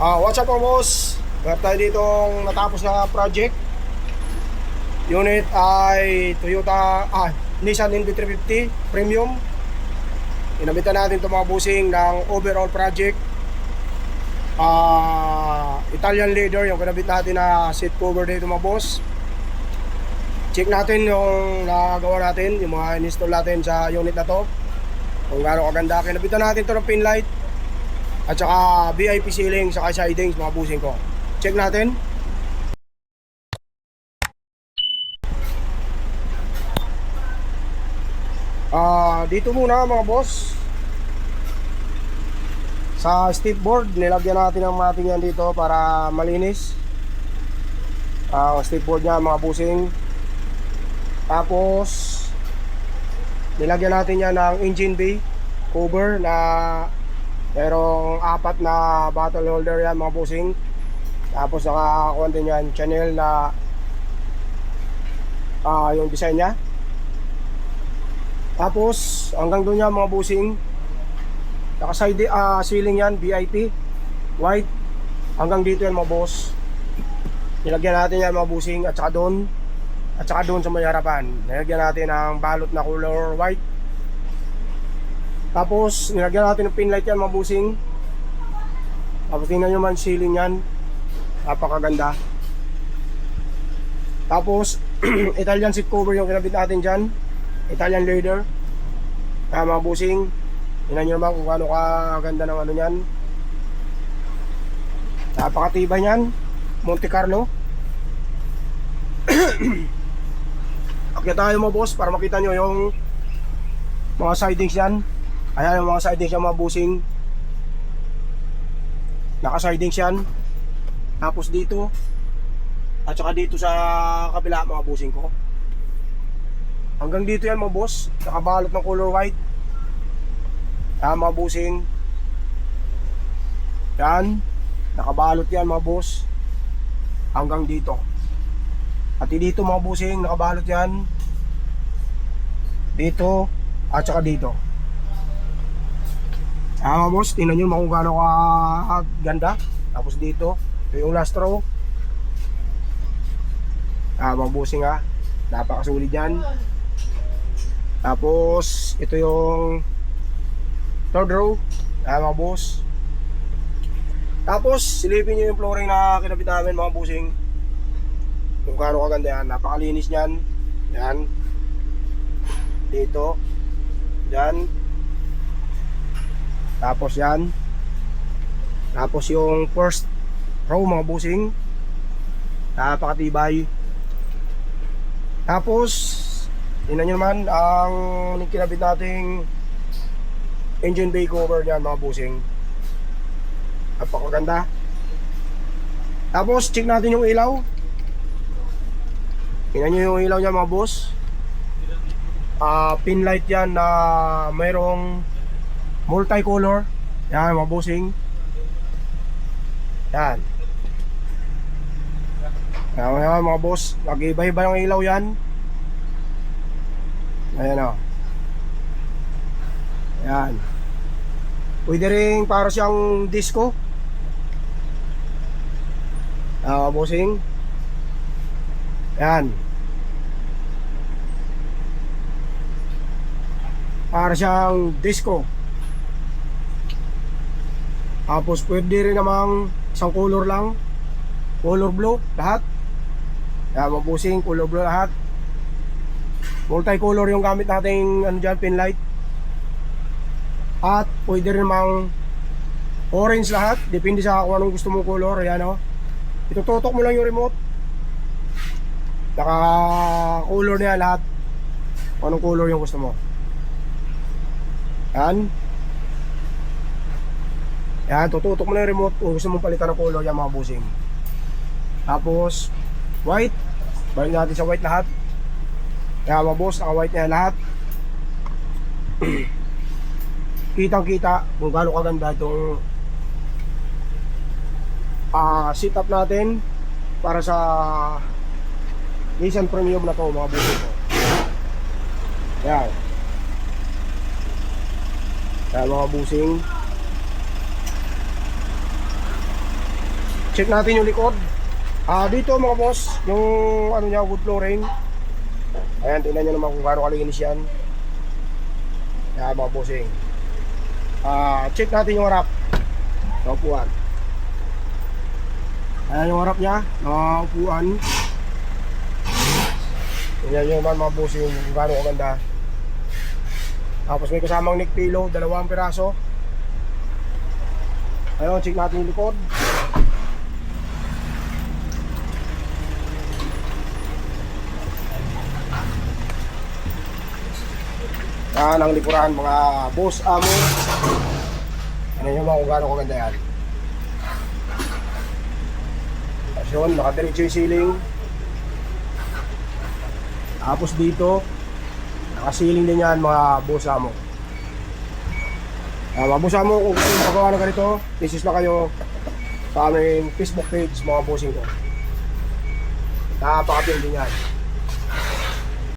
What's up mga boss? Meron tayo ditong natapos na project. Unit ay Toyota, Nissan NV350 Premium. Inabitan natin itong mga busing ng overall project. Italian leather yung kinabit natin na seat cover dito mga boss. Check natin yung nagawa natin, yung mga install natin sa unit na to, kung gaano kaganda. Kinabitan natin ito ng pin light at saka VIP ceiling saka sidings mga busing ko. Check natin. Dito muna mga boss, sa step board nilagyan natin ng mating yan dito para malinis. Step board nya mga busing. Tapos nilagyan natin yan ng engine bay cover na merong 4 na bottle holder yan mga busing. Tapos nakakuha din yan channel na yung design nya. Tapos hanggang doon yan mga busing, naka side ceiling yan VIP white hanggang dito yan mga boss. Nilagyan natin yan mga busing at saka doon sa may harapan nilagyan natin ng balot na color white. Tapos nilagyan natin ng pin light yan mga busing. Tapos tingnan nyo man ceiling yan, napakaganda. Tapos Italian seat cover yung kinabit natin dyan, Italian leather. Mga busing, tingnan nyo naman kung gaano kaganda ng ano nyan, napakatibay nyan, Monte Carlo. Akya tayo mga boss para makita nyo yung mga sidings yan. Ayan yung mga sidings yan mga busing, naka sidings yan. Tapos dito at saka dito sa kabila mga busing ko, hanggang dito yan mga boss, nakabalot ng color white. Mga busing, yan, nakabalot yan mga boss hanggang dito. At dito mga busing, nakabalot yan dito at saka dito. Mga boss, tingnan nyo kung gaano ganda. Tapos dito, ito yung last row. Mga busing napakasulit yan. Tapos ito yung third row, mga boss. Tapos silipin nyo yung flooring na kinabit namin mga busing, kung gaano kaganda yan. Napakalinis nyan. Yan, dito, yan. Tapos yan. Tapos yung first row mga busing, napakatibay. Tapos tingnan nyo naman ang kinabit nating engine bay cover niyan mga busing, napakaganda. Tapos check natin yung ilaw. Tingnan nyo yung ilaw niya mga boss. Pin light yan na mayroong multicolor. Yan mga busing. Yan. Yan mga boss, nag-iba-iba yung ilaw yan. Ayan o. Yan. Pwede rin para siyang disco. Mga bossing. Yan. Para siyang disco. Tapos pwede rin namang isang color lang, color blue lahat. Yan mga busing, color blue lahat. Multicolor yung gamit nating ano dyan, pin light. At pwede rin namang orange lahat, depende sa kung anong gusto mong color. Ayan o, itututok mo lang yung remote, naka color niya lahat, kung anong color yung gusto mo. Yan. Yan, tututok mo na yung remote kung gusto mong palitan ng color yan mga busing. Tapos white, balik natin sa white lahat. Yan mga boss, naka white niya lahat. Kitang kita kung gaano kaganda itong setup natin para sa Nissan Premium na to mga busing ko. Yan. Yan mga busing. Check natin yung likod. Dito mga boss, yung ano niya, wood flooring. Ayan, tingnan nyo naman kung gaano kalinis yan. Ayan mga bossing. Check natin yung harap. Sa upuan. Ayan yung harap niya, na upuan. Tingnan nyo naman mga bossing kung gaano kaganda. Tapos may kasamang neck pillow, 2 piraso. Ayun, check natin yung likod. Yan ang likuran mga boss amo. Ano nyo ba kung gaano kaganda yan. Tapos yun, nakadiretso yung ceiling. Tapos dito nakasiling din yan mga boss amo. Mga boss amo, kung gusto nyo magawa na ganito, message na kayo sa aming Facebook page mga bossing ko. Napaka-pin din yan.